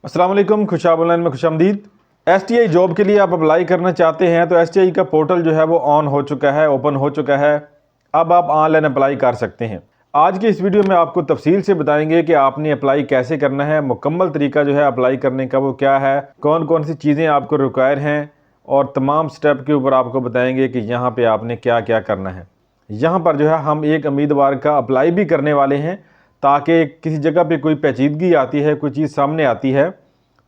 अस्सलाम वालेकुम, खुशाब ऑनलाइन में खुशामदीद। एसटीआई जॉब के लिए आप अप्लाई करना चाहते हैं तो एसटीआई का पोर्टल जो है वो ऑन हो चुका है, ओपन हो चुका है। अब आप ऑनलाइन अप्लाई कर सकते हैं। आज की इस वीडियो में आपको तफसील से बताएंगे कि आपने अप्लाई कैसे करना है, मुकम्मल तरीका जो है अप्लाई करने का वो क्या है, कौन कौन सी चीज़ें आपको रिक्वायर हैं और तमाम स्टेप के ऊपर आपको बताएंगे कि यहाँ पर आपने क्या क्या करना है। यहाँ पर जो है हम एक उम्मीदवार का अप्लाई भी करने वाले हैं ताकि किसी जगह पे कोई पेचीदगी आती है, कोई चीज़ सामने आती है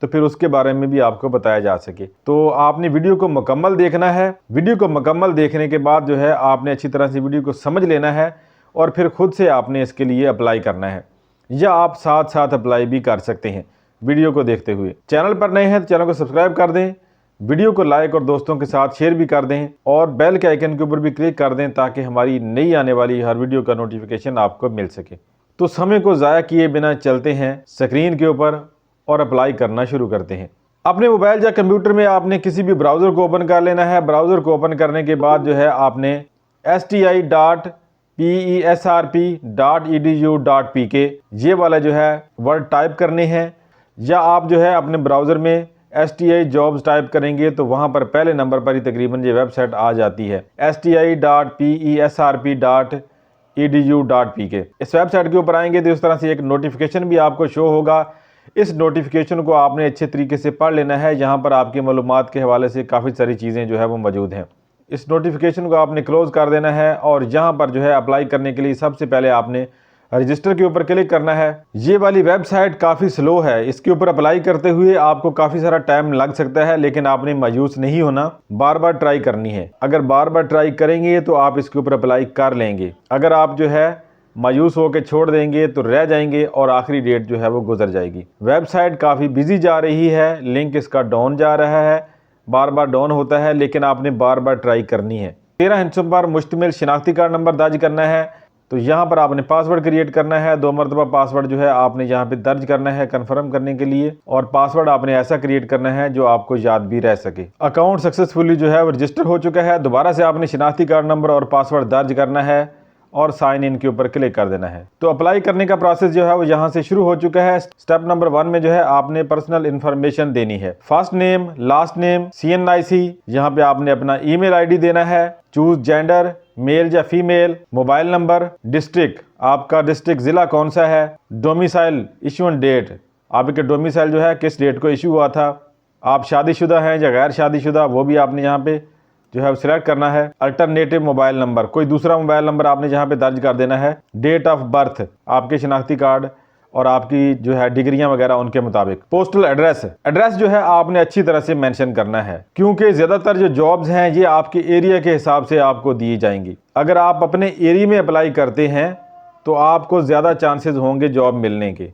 तो फिर उसके बारे में भी आपको बताया जा सके। तो आपने वीडियो को मुकम्मल देखना है। वीडियो को मुकम्मल देखने के बाद जो है आपने अच्छी तरह से वीडियो को समझ लेना है और फिर खुद से आपने इसके लिए अप्लाई करना है, या आप साथ साथ अप्लाई भी कर सकते हैं वीडियो को देखते हुए। चैनल पर नए हैं तो चैनल को सब्सक्राइब कर दें, वीडियो को लाइक और दोस्तों के साथ शेयर भी कर दें और बेल के आइकन के ऊपर भी क्लिक कर दें ताकि हमारी नई आने वाली हर वीडियो का नोटिफिकेशन आपको मिल सके। तो समय को ज़ाया किए बिना चलते हैं स्क्रीन के ऊपर और अप्लाई करना शुरू करते हैं। अपने मोबाइल या कंप्यूटर में आपने किसी भी ब्राउज़र को ओपन कर लेना है। ब्राउज़र को ओपन करने के बाद जो है आपने sti.pesrp.edu.pk ये वाला जो है वर्ड टाइप करने हैं, या आप जो है अपने ब्राउज़र में STI जॉब्स टाइप करेंगे तो वहाँ पर पहले नंबर पर ही तकरीबन ये वेबसाइट आ जाती है, sti.pesrp.edu.pk। इस वेबसाइट के ऊपर आएंगे तो इस तरह से एक नोटिफिकेशन भी आपको शो होगा। इस नोटिफिकेशन को आपने अच्छे तरीके से पढ़ लेना है। यहाँ पर आपकी मालूमात के हवाले से काफ़ी सारी चीज़ें जो है वो मौजूद हैं। इस नोटिफिकेशन को आपने क्लोज़ कर देना है और यहाँ पर जो है अप्लाई करने के लिए सबसे पहले आपने रजिस्टर के ऊपर क्लिक करना है। ये वाली वेबसाइट काफ़ी स्लो है, इसके ऊपर अप्लाई करते हुए आपको काफ़ी सारा टाइम लग सकता है, लेकिन आपने मायूस नहीं होना, बार बार ट्राई करनी है। अगर बार बार ट्राई करेंगे तो आप इसके ऊपर अप्लाई कर लेंगे। अगर आप जो है मायूस होकर छोड़ देंगे तो रह जाएंगे और आखिरी डेट जो है वो गुजर जाएगी। वेबसाइट काफ़ी बिजी जा रही है, लिंक इसका डाउन जा रहा है, बार बार डाउन होता है, लेकिन आपने बार बार ट्राई करनी है। 13 हिस्सों पर मुश्तमिल शिनाख्ती कार्ड नंबर दर्ज करना है। तो यहाँ पर आपने पासवर्ड क्रिएट करना है। 2 मरतबा पासवर्ड जो है आपने यहाँ पे दर्ज करना है कन्फर्म करने के लिए, और पासवर्ड आपने ऐसा क्रिएट करना है जो आपको याद भी रह सके। अकाउंट सक्सेसफुली जो है वो रजिस्टर हो चुका है। दोबारा से आपने शिनाख्ती कार्ड नंबर और पासवर्ड दर्ज करना है और साइन इन के ऊपर क्लिक कर देना है। तो अप्लाई करने का प्रोसेस जो है वो यहाँ से शुरू हो चुका है। स्टेप नंबर 1 में जो है आपने पर्सनल इन्फॉर्मेशन देनी है, first name, last name, CNIC, यहाँ पे आपने अपना ईमेल आईडी देना है, चूज जेंडर, मेल या फीमेल, मोबाइल नंबर, डिस्ट्रिक्ट, आपका डिस्ट्रिक्ट ज़िला कौन सा है, डोमिसाइल, इशून डेट, आपके डोमिसाइल जो है किस डेट को इशू हुआ था, आप शादीशुदा हैं या गैर शादीशुदा वो भी आपने यहाँ पे जो है सिलेक्ट करना है। अल्टरनेटिव मोबाइल नंबर, कोई दूसरा मोबाइल नंबर आपने यहाँ पे दर्ज कर देना है। डेट ऑफ बर्थ, आपके शिनाख्ती कार्ड और आपकी जो है डिग्रियां वगैरह उनके मुताबिक। पोस्टल एड्रेस, एड्रेस जो है आपने अच्छी तरह से मेंशन करना है, क्योंकि ज़्यादातर जो जॉब्स हैं ये आपके एरिया के हिसाब से आपको दी जाएंगी। अगर आप अपने एरिया में अप्लाई करते हैं तो आपको ज़्यादा चांसेस होंगे जॉब मिलने के।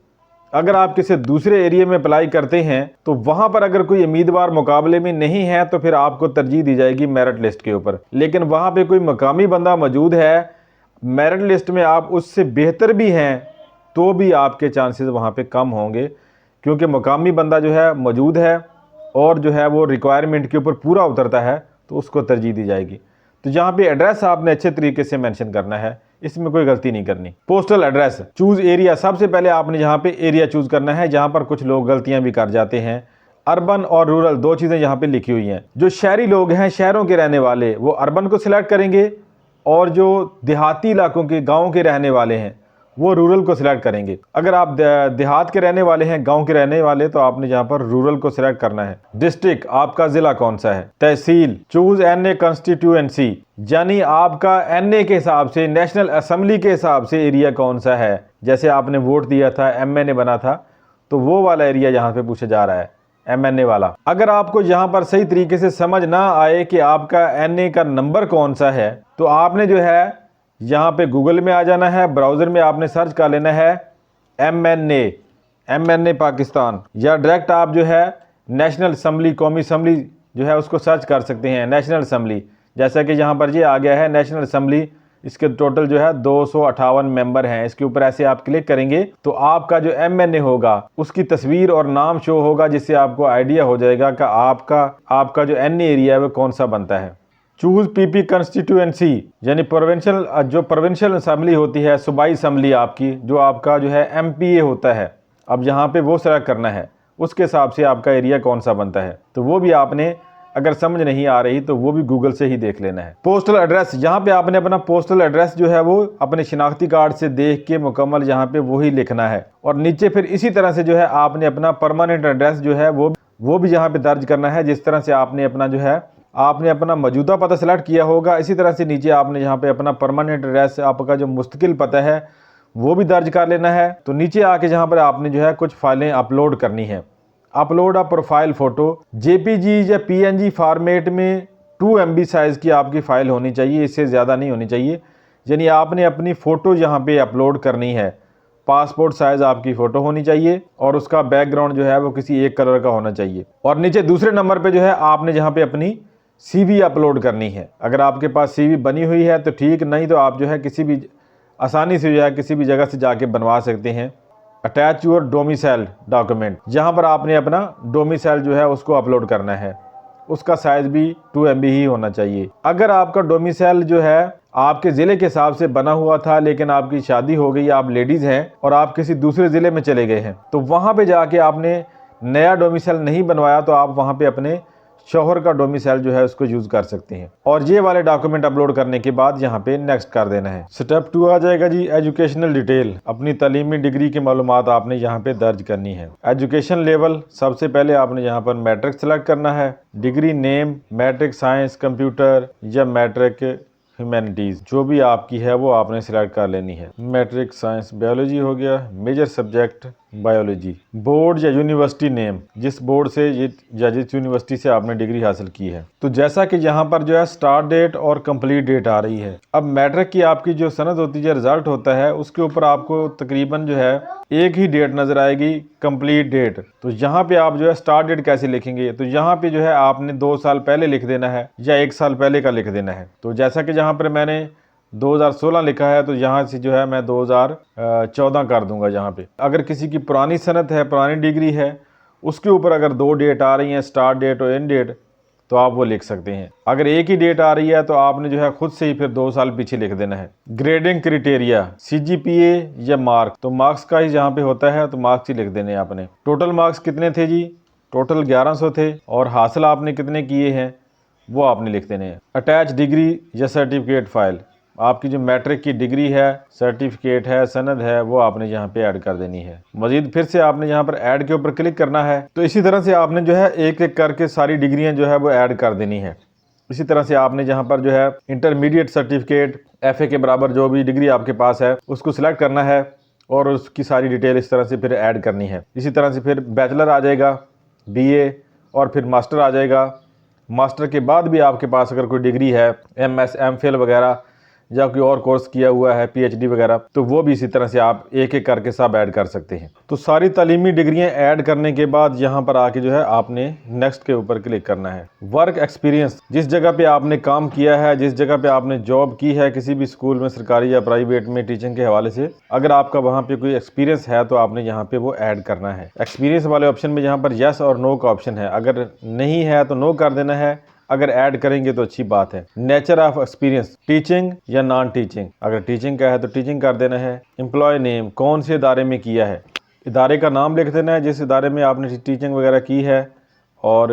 अगर आप किसी दूसरे एरिया में अप्लाई करते हैं तो वहां पर अगर कोई उम्मीदवार मुकाबले में नहीं है तो फिर आपको तरजीह दी जाएगी मेरिट लिस्ट के ऊपर। लेकिन वहां पे कोई मकामी बंदा मौजूद है, मेरिट लिस्ट में आप उससे बेहतर भी हैं, तो भी आपके चांसेस वहां पे कम होंगे, क्योंकि मकामी बंदा जो है मौजूद है और जो है वो रिक्वायरमेंट के ऊपर पूरा उतरता है तो उसको तरजीह दी जाएगी। तो यहाँ पे एड्रेस आपने अच्छे तरीके से मेंशन करना है, इसमें कोई गलती नहीं करनी। पोस्टल एड्रेस, चूज एरिया, सबसे पहले आपने यहाँ पे एरिया चूज करना है। जहाँ पर कुछ लोग गलतियां भी कर जाते हैं, अर्बन और रूरल 2 चीज़ें यहाँ पे लिखी हुई हैं। जो शहरी लोग हैं, शहरों के रहने वाले, वो अर्बन को सिलेक्ट करेंगे, और जो देहाती इलाकों के, गाँव के रहने वाले हैं, वो रूरल को सिलेक्ट करेंगे। अगर आप देहात के रहने वाले हैं, गांव के रहने वाले, तो आपने यहाँ पर रूरल को सिलेक्ट करना है। डिस्ट्रिक्ट, आपका जिला कौन सा है। तहसील, चूज NA कंस्टिट्यूएंसी, यानी आपका NA के हिसाब से, नेशनल असेंबली के हिसाब से एरिया कौन सा है। जैसे आपने वोट दिया था, MNA बना था, तो वो वाला एरिया यहाँ पे पूछा जा रहा है, MNA वाला। अगर आपको यहाँ पर सही तरीके से समझ ना आए कि आपका NA का नंबर कौन सा है, तो आपने जो है यहाँ पे गूगल में आ जाना है, ब्राउज़र में आपने सर्च कर लेना है MNA पाकिस्तान, या डायरेक्ट आप जो है नेशनल असम्बली, कौमी असम्बली जो है उसको सर्च कर सकते हैं, नेशनल असम्बली। जैसा कि यहाँ पर ये आ गया है नेशनल असम्बली, इसके टोटल जो है 258 मेंबर हैं। इसके ऊपर ऐसे आप क्लिक करेंगे तो आपका जो MNA होगा उसकी तस्वीर और नाम शो होगा, जिससे आपको आइडिया हो जाएगा कि आपका जो NA एरिया है वो कौन सा बनता है। चूज PP कंस्टिट्यूएंसी, यानी प्रोविंशियल असम्बली होती है, सूबाई असम्बली आपकी, जो आपका जो है MPA होता है। अब यहाँ पे वो सेलेक्ट करना है। उसके हिसाब से आपका एरिया कौन सा बनता है। तो वो भी आपने अगर समझ नहीं आ रही तो वो भी गूगल से ही देख लेना है। पोस्टल एड्रेस, यहाँ पे आपने अपना पोस्टल एड्रेस जो है वो अपने शिनाख्ती कार्ड से देख के मुकम्मल यहाँ पे वही लिखना है। और नीचे फिर इसी तरह से जो है आपने अपना परमानेंट एड्रेस जो है वो भी यहाँ पे दर्ज करना है। जिस तरह से आपने अपना जो है आपने अपना मौजूदा पता सेलेक्ट किया होगा, इसी तरह से नीचे आपने यहाँ पे अपना परमानेंट एड्रेस, आपका जो मुस्तकिल पता है वो भी दर्ज कर लेना है। तो नीचे आके जहाँ पर आपने जो है कुछ फाइलें अपलोड करनी है। Upload a profile photo JPG या पीएनजी फॉर्मेट में 2 MB साइज़ की आपकी फ़ाइल होनी चाहिए, इससे ज़्यादा नहीं होनी चाहिए। यानी आपने अपनी फ़ोटो यहाँ पे अपलोड करनी है। पासपोर्ट साइज़ आपकी फ़ोटो होनी चाहिए और उसका बैकग्राउंड जो है वो किसी एक कलर का होना चाहिए। और नीचे दूसरे नंबर पे जो है आपने जहाँ पे अपनी CV अपलोड करनी है। अगर आपके पास CV बनी हुई है तो ठीक, नहीं तो आप जो है किसी भी आसानी से जो है किसी भी जगह से जाके बनवा सकते हैं। अटैच योर डोमिसाइल डॉक्यूमेंट, जहाँ पर आपने अपना डोमिसाइल जो है उसको अपलोड करना है, उसका साइज़ भी 2 MB ही होना चाहिए। अगर आपका डोमिसाइल जो है आपके ज़िले के हिसाब से बना हुआ था लेकिन आपकी शादी हो गई, आप लेडीज़ हैं और आप किसी दूसरे ज़िले में चले गए हैं, तो वहाँ पे जाके आपने नया डोमिसाइल नहीं बनवाया तो आप वहाँ पे अपने शौहर का डोमिसाइल जो है उसको यूज़ कर सकते हैं। और ये वाले डॉक्यूमेंट अपलोड करने के बाद यहाँ पे नेक्स्ट कर देना है। स्टेप 2 आ जाएगा जी एजुकेशनल डिटेल। अपनी तालीमी डिग्री की मालूमात आपने यहाँ पे दर्ज करनी है। एजुकेशन लेवल, सबसे पहले आपने यहाँ पर मैट्रिक सेलेक्ट करना है। Degree name, matric science computer या मैट्रिक ह्यूमैनिटीज़, जो भी आपकी है वो आपने सिलेक्ट कर लेनी है। मैट्रिक साइंस बायोलॉजी हो गया, मेजर सब्जेक्ट बायोलॉजी। बोर्ड या यूनिवर्सिटी नेम, जिस बोर्ड से या जिस यूनिवर्सिटी से आपने डिग्री हासिल की है। तो जैसा कि यहाँ पर जो है स्टार्ट डेट और कंप्लीट डेट आ रही है। अब मैट्रिक की आपकी जो सनद होती है, रिजल्ट होता है, उसके ऊपर आपको तकरीबन जो है एक ही डेट नज़र आएगी, कंप्लीट डेट। तो यहाँ पे आप जो है स्टार्ट डेट कैसे लिखेंगे, तो यहाँ पे जो है आपने 2 साल पहले लिख देना है या 1 साल पहले का लिख देना है। तो जैसा कि यहाँ पर मैंने 2016 लिखा है तो यहाँ से जो है मैं 2014 कर दूंगा। यहाँ पे अगर किसी की पुरानी सनद है, पुरानी डिग्री है, उसके ऊपर अगर 2 डेट आ रही हैं, स्टार्ट डेट और एंड डेट, तो आप वो लिख सकते हैं। अगर एक ही डेट आ रही है तो आपने जो है खुद से ही फिर 2 साल पीछे लिख देना है। ग्रेडिंग क्राइटेरिया, CGPA या मार्क, तो मार्क्स का ही यहाँ पे होता है तो मार्क्स ही लिख देने हैं आपने। टोटल मार्क्स कितने थे जी, टोटल 1100 थे और हासिल आपने कितने किए हैं वो आपने लिख देने हैं। अटैच डिग्री या सर्टिफिकेट फाइल, आपकी जो मैट्रिक की डिग्री है, सर्टिफिकेट है, सनद है, वो आपने यहाँ पे ऐड कर देनी है। मजीद फिर से आपने यहाँ पर ऐड के ऊपर क्लिक करना है। तो इसी तरह से आपने जो है एक एक करके सारी डिग्रियाँ जो है वो ऐड कर देनी है। इसी तरह से आपने जहाँ पर जो है इंटरमीडिएट सर्टिफिकेट, FA के बराबर जो भी डिग्री आपके पास है उसको सिलेक्ट करना है और उसकी सारी डिटेल इस तरह से फिर ऐड करनी है। इसी तरह से फिर बैचलर आ जाएगा, BA और फिर मास्टर आ जाएगा। मास्टर के बाद भी आपके पास अगर कोई डिग्री है, MS, MPhil वगैरह या कोई और कोर्स किया हुआ है, PhD वगैरह, तो वो भी इसी तरह से आप एक एक करके सब ऐड कर सकते हैं। तो सारी तालीमी डिग्रियां ऐड करने के बाद यहाँ पर आके जो है आपने नेक्स्ट के ऊपर क्लिक करना है। वर्क एक्सपीरियंस, जिस जगह पे आपने काम किया है, जिस जगह पे आपने जॉब की है, किसी भी स्कूल में, सरकारी या प्राइवेट में, टीचिंग के हवाले से, अगर आपका वहाँ पे कोई एक्सपीरियंस है तो आपने यहाँ पे वो ऐड करना है। एक्सपीरियंस वाले ऑप्शन में यहाँ पर यस और नो का ऑप्शन है, अगर नहीं है तो नो कर देना है, अगर ऐड करेंगे तो अच्छी बात है। नेचर ऑफ एक्सपीरियंस, टीचिंग या नॉन टीचिंग, अगर टीचिंग का है तो टीचिंग कर देना है। एम्प्लॉय नेम, कौन से इदारे में किया है, इदारे का नाम लिख देना है जिस इदारे में आपने टीचिंग वगैरह की है। और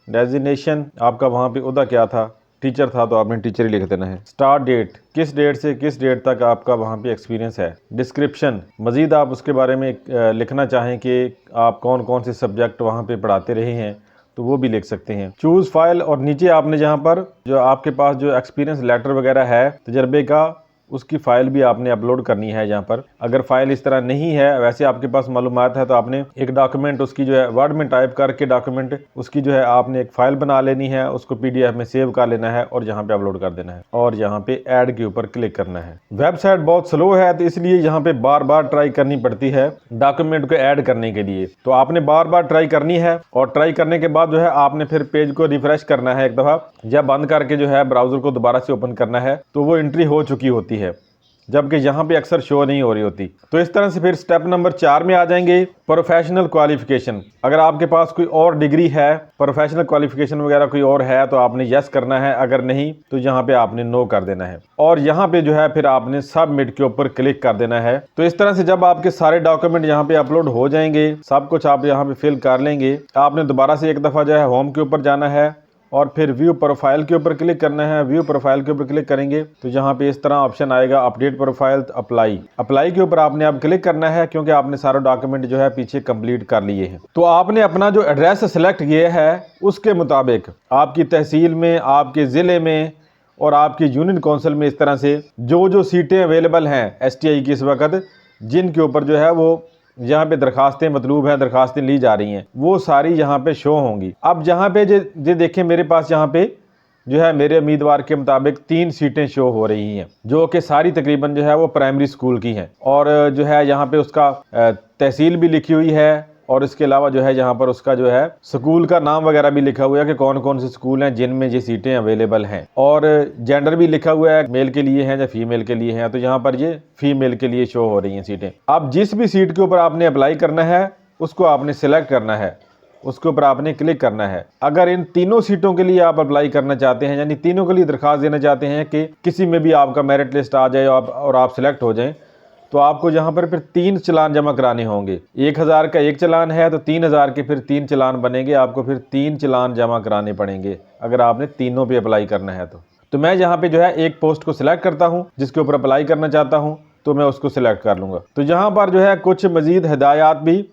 डेजिग्नेशन, आपका वहाँ पे उहदा क्या था, टीचर था तो आपने टीचर ही लिख देना है। स्टार्ट डेट, किस डेट से किस डेट तक आपका वहाँ पे एक्सपीरियंस है। डिस्क्रिप्शन, मज़ीद आप उसके बारे में लिखना चाहें कि आप कौन कौन से सब्जेक्ट वहाँ पे पढ़ाते रहे हैं तो वो भी लिख सकते हैं। चूज़ फाइल, और नीचे आपने जहाँ पर जो आपके पास जो एक्सपीरियंस लेटर वगैरह है, तजर्बे का, उसकी फ़ाइल भी आपने अपलोड करनी है। यहाँ पर अगर फ़ाइल इस तरह नहीं है, वैसे आपके पास मालूमात है, तो आपने एक डॉक्यूमेंट उसकी जो है वर्ड में टाइप करके डॉक्यूमेंट उसकी जो है आपने एक फ़ाइल बना लेनी है, उसको PDF में सेव कर लेना है और यहाँ पे अपलोड कर देना है और यहाँ पे ऐड के ऊपर क्लिक करना है। वेबसाइट बहुत स्लो है तो इसलिए यहाँ पे बार बार ट्राई करनी पड़ती है डॉक्यूमेंट को ऐड करने के लिए। तो आपने बार बार ट्राई करनी है और ट्राई करने के बाद जो है आपने फिर पेज को रिफ्रेश करना है एक दफ़ा, या बंद करके जो है ब्राउज़र को दोबारा से ओपन करना है, तो वो एंट्री हो चुकी होती है। जबकि यहाँ पे अक्सर शो नहीं हो रही होती। तो इस तरह से फिर स्टेप नंबर 4 में आ जाएंगे, प्रोफेशनल क्वालिफिकेशन। अगर आपके पास कोई और डिग्री है, प्रोफेशनल क्वालिफिकेशन वगैरह कोई और है, तो आपने यस करना है, अगर नहीं तो यहाँ पे आपने नो कर देना है और यहाँ पे जो है फिर आपने सबमिट के ऊपर क्लिक कर देना है। तो इस तरह से जब आपके सारे डॉक्यूमेंट यहाँ पे अपलोड हो जाएंगे, सब कुछ आप यहाँ पे फिल कर लेंगे, आपने दोबारा से एक दफ़ा जो है होम के ऊपर जाना है और फिर व्यू प्रोफाइल के ऊपर क्लिक करना है। व्यू प्रोफाइल के ऊपर क्लिक करेंगे तो यहाँ पे इस तरह ऑप्शन आएगा अपडेट प्रोफाइल, अप्लाई के ऊपर आपने अब क्लिक करना है, क्योंकि आपने सारा डॉक्यूमेंट जो है पीछे कंप्लीट कर लिए हैं। तो आपने अपना जो एड्रेस सेलेक्ट किया है उसके मुताबिक आपकी तहसील में, आपके ज़िले में और आपकी यूनियन काउंसिल में इस तरह से जो सीटें अवेलेबल हैं STI की इस वक्त, जिनके ऊपर जो है वो यहाँ पे दरखास्तें मतलूब हैं, दरखास्तें ली जा रही हैं, वो सारी यहाँ पे शो होंगी। अब जहाँ पे जो देखें मेरे पास यहाँ पे जो है मेरे उम्मीदवार के मुताबिक 3 सीटें शो हो रही हैं, जो कि सारी तकरीबन जो है वो प्राइमरी स्कूल की हैं और जो है यहाँ पे उसका तहसील भी लिखी हुई है और इसके अलावा जो है यहाँ पर उसका जो है स्कूल का नाम वगैरह भी लिखा हुआ है कि कौन कौन से स्कूल हैं जिनमें ये सीटें अवेलेबल हैं और जेंडर भी लिखा हुआ है, मेल के लिए हैं या फीमेल के लिए हैं। तो यहाँ पर ये फीमेल के लिए शो हो रही हैं सीटें। अब जिस भी सीट के ऊपर आपने अप्लाई करना है उसको आपने सिलेक्ट करना है, उसके ऊपर आपने क्लिक करना है। अगर इन तीनों सीटों के लिए आप अप्लाई करना चाहते हैं, यानी तीनों के लिए दरखास्त देना चाहते हैं कि किसी में भी आपका मेरिट लिस्ट आ जाए और आप सिलेक्ट हो जाएं, तो आपको यहाँ पर फिर 3 चालान जमा कराने होंगे। 1000 का एक चालान है तो 3000 के फिर 3 चालान बनेंगे, आपको फिर 3 चालान जमा कराने पड़ेंगे अगर आपने तीनों पे अप्लाई करना है। तो मैं यहाँ पे जो है एक पोस्ट को सिलेक्ट करता हूँ जिसके ऊपर अप्लाई करना चाहता हूँ, तो मैं उसको सिलेक्ट कर लूँगा। तो यहाँ पर जो है कुछ मजीद हिदायत भी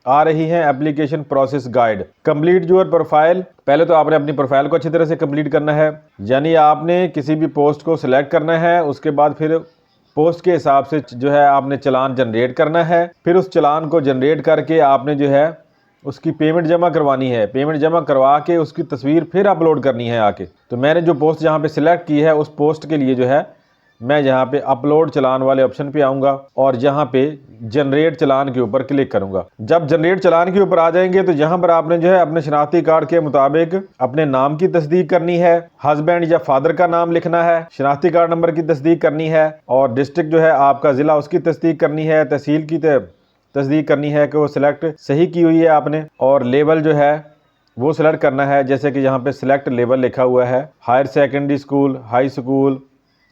आ रही हैं। Application process guide, complete your profile. पहले तो आपने अपनी प्रोफाइल को अच्छी तरह से कंप्लीट करना है, यानी आपने किसी भी पोस्ट को सिलेक्ट करना है, उसके बाद फिर पोस्ट के हिसाब से जो है आपने चालान जनरेट करना है। फिर उस चालान को जनरेट करके आपने जो है उसकी पेमेंट जमा करवानी है। पेमेंट जमा करवा के उसकी तस्वीर फिर अपलोड करनी है आके। तो मैंने जो पोस्ट यहाँ पे सिलेक्ट की है उस पोस्ट के लिए जो है मैं यहाँ पे अपलोड चालान वाले ऑप्शन पे आऊँगा और यहाँ पे जनरेट चालान के ऊपर क्लिक करूँगा। जब जनरेट चालान के ऊपर आ जाएंगे तो यहाँ पर आपने जो है अपने शनाख्ती कार्ड के मुताबिक अपने नाम की तस्दीक करनी है, हस्बैंड या फादर का नाम लिखना है, शनाख्ती कार्ड नंबर की तस्दीक करनी है और डिस्ट्रिक्ट जो है आपका ज़िला उसकी तस्दीक करनी है, तहसील की तस्दीक करनी है कि वो सिलेक्ट सही की हुई है आपने, और लेवल जो है वो सिलेक्ट करना है। जैसे कि यहाँ पे सिलेक्ट लेवल लिखा हुआ है, higher secondary school, high school,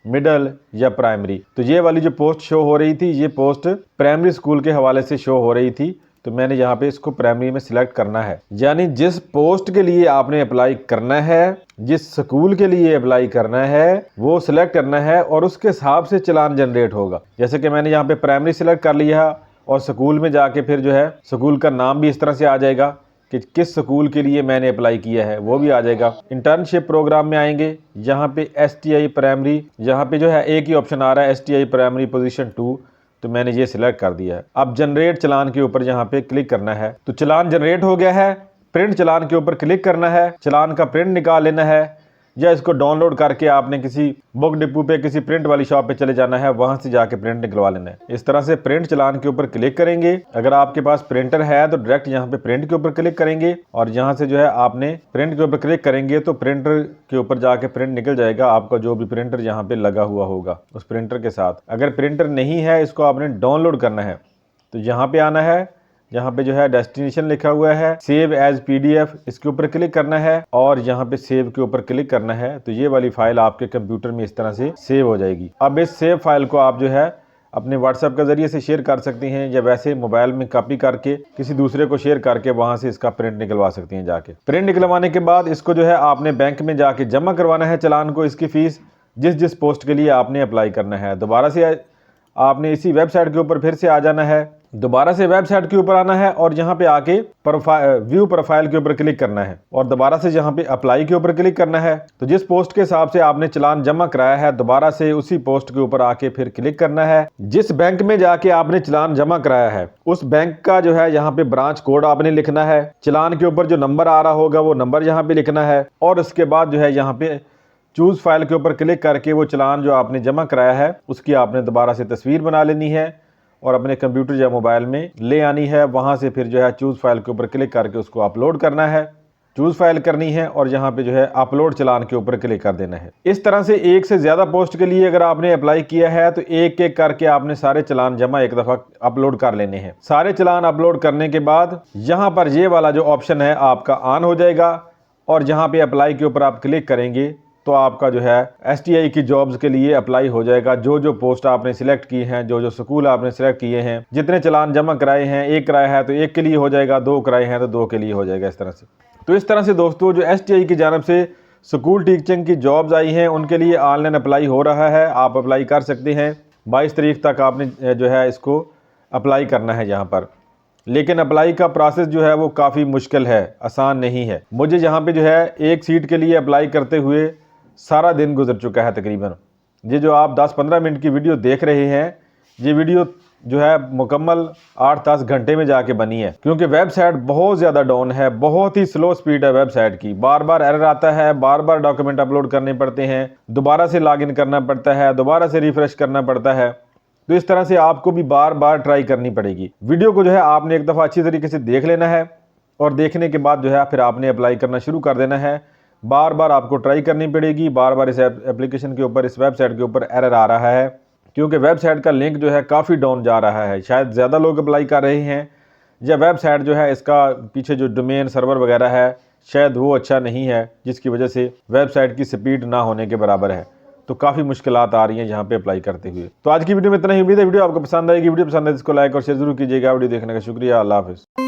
middle या प्राइमरी। तो ये वाली जो पोस्ट शो हो रही थी ये पोस्ट प्राइमरी स्कूल के हवाले से शो हो रही थी, तो मैंने यहाँ पे इसको प्राइमरी में सिलेक्ट करना है। यानी जिस पोस्ट के लिए आपने अप्लाई करना है, जिस स्कूल के लिए अप्लाई करना है, वो सिलेक्ट करना है और उसके हिसाब से चालान जनरेट होगा। जैसे कि मैंने यहाँ पे प्राइमरी सिलेक्ट कर लिया और स्कूल में जाके फिर जो है स्कूल का नाम भी इस तरह से आ जाएगा कि किस स्कूल के लिए मैंने अप्लाई किया है, वो भी आ जाएगा। इंटर्नशिप प्रोग्राम में आएंगे, यहाँ पे STI प्राइमरी, यहाँ पे जो है एक ही ऑप्शन आ रहा है STI प्राइमरी पोजीशन 2, तो मैंने ये सिलेक्ट कर दिया है। अब जनरेट चालान के ऊपर यहाँ पे क्लिक करना है। तो चालान जनरेट हो गया है, प्रिंट चालान के ऊपर क्लिक करना है, चालान का प्रिंट निकाल लेना है या इसको डाउनलोड करके आपने किसी बुक डिपो पे किसी प्रिंट वाली शॉप पे चले जाना है, वहां से जाके प्रिंट निकलवा लेना है। इस तरह से प्रिंट चालान के ऊपर क्लिक करेंगे। अगर आपके पास प्रिंटर है तो डायरेक्ट यहाँ पे प्रिंट के ऊपर क्लिक करेंगे और यहाँ से जो है आपने प्रिंट के ऊपर क्लिक करेंगे तो प्रिंटर के ऊपर जाके प्रिंट निकल जाएगा आपका, जो भी प्रिंटर यहाँ पे लगा हुआ होगा उस प्रिंटर के साथ। अगर प्रिंटर नहीं है, इसको आपने डाउनलोड करना है, तो यहाँ पे आना है, यहाँ पे जो है डेस्टिनेशन लिखा हुआ है, सेव एज PDF, इसके ऊपर क्लिक करना है और यहाँ पे सेव के ऊपर क्लिक करना है। तो ये वाली फाइल आपके कंप्यूटर में इस तरह से सेव हो जाएगी। अब इस सेव फाइल को आप जो है अपने WhatsApp के जरिए से शेयर कर सकती हैं या वैसे मोबाइल में कॉपी करके किसी दूसरे को शेयर करके वहां से इसका प्रिंट निकलवा सकती हैं जाके। प्रिंट निकलवाने के बाद इसको जो है आपने बैंक में जाके जमा करवाना है चालान को, इसकी फीस जिस पोस्ट के लिए आपने अप्लाई करना है। दोबारा से आपने इसी वेबसाइट के ऊपर फिर से आ जाना है, दोबारा से वेबसाइट के ऊपर आना है और यहाँ पे आके व्यू प्रोफाइल के ऊपर क्लिक करना है और दोबारा से यहाँ पे अप्लाई के ऊपर क्लिक करना है। तो जिस पोस्ट के हिसाब से आपने चालान जमा कराया है, दोबारा से उसी पोस्ट के ऊपर आके फिर क्लिक करना है। जिस बैंक में जाके आपने चालान जमा कराया है उस बैंक का जो है यहाँ पे ब्रांच कोड आपने लिखना है। चालान के ऊपर जो नंबर आ रहा होगा वो नंबर यहाँ पे लिखना है और उसके बाद जो है यहाँ पे चूज फाइल के ऊपर क्लिक करके वो चालान जो आपने जमा कराया है उसकी आपने दोबारा से तस्वीर बना लेनी है और अपने कंप्यूटर या मोबाइल में ले आनी है। वहां से फिर जो है चूज फाइल के ऊपर क्लिक करके उसको अपलोड करना है। चूज फाइल करनी है और यहाँ पे जो है अपलोड चलान के ऊपर क्लिक कर देना है। इस तरह से एक से ज़्यादा पोस्ट के लिए अगर आपने अप्लाई किया है तो एक एक करके आपने सारे चलान जमा एक दफ़ा अपलोड कर लेने हैं। सारे चलान अपलोड करने के बाद यहाँ पर ये वाला जो ऑप्शन है आपका ऑन हो जाएगा और जहाँ पे अप्लाई के ऊपर आप क्लिक करेंगे तो आपका जो है STI की जॉब्स के लिए अप्लाई हो जाएगा। जो जो पोस्ट आपने सिलेक्ट की हैं, जो जो स्कूल आपने सिलेक्ट किए हैं, जितने चलान जमा कराए हैं, एक कराया है तो एक के लिए हो जाएगा, दो कराए हैं तो दो के लिए हो जाएगा। इस तरह से तो इस तरह से दोस्तों जो STI की जानब से स्कूल टीचिंग की जॉब्स आई हैं उनके लिए ऑनलाइन अप्लाई हो रहा है। आप अप्लाई कर सकते हैं। 22 तारीख तक आपने जो है इसको अप्लाई करना है यहाँ पर। लेकिन अप्लाई का प्रोसेस जो है वो काफ़ी मुश्किल है, आसान नहीं है। मुझे यहाँ पे जो है एक सीट के लिए अप्लाई करते हुए सारा दिन गुजर चुका है तकरीबन। ये जो आप 10-15 मिनट की वीडियो देख रहे हैं, ये वीडियो जो है मुकम्मल 8-10 घंटे में जाके बनी है, क्योंकि वेबसाइट बहुत ज़्यादा डाउन है, बहुत ही स्लो स्पीड है वेबसाइट की। बार बार एरर आता है, बार बार डॉक्यूमेंट अपलोड करने पड़ते हैं, दोबारा से लॉगिन करना पड़ता है, दोबारा से रिफ्रेश करना पड़ता है। तो इस तरह से आपको भी बार बार ट्राई करनी पड़ेगी। वीडियो को जो है आपने एक दफ़ा अच्छी तरीके से देख लेना है और देखने के बाद जो है फिर आपने अप्लाई करना शुरू कर देना है। बार बार आपको ट्राई करनी पड़ेगी। बार बार इस एप्लीकेशन के ऊपर, इस वेबसाइट के ऊपर एरर आ रहा है, क्योंकि वेबसाइट का लिंक जो है काफ़ी डाउन जा रहा है। शायद ज़्यादा लोग अप्लाई कर रहे हैं या वेबसाइट जो है इसका पीछे जो डोमेन सर्वर वगैरह है शायद वो अच्छा नहीं है, जिसकी वजह से वेबसाइट की स्पीड ना होने के बराबर है। तो काफ़ी मुश्किलात आ रही हैं यहाँ पे अप्लाई करते हुए। तो आज की वीडियो में इतना ही। उम्मीद है वीडियो आपको पसंद आएगी। वीडियो पसंद है इसको लाइक और शेयर जरूर कीजिएगा। वीडियो देखने का शुक्रिया। अल्लाह हाफिज़।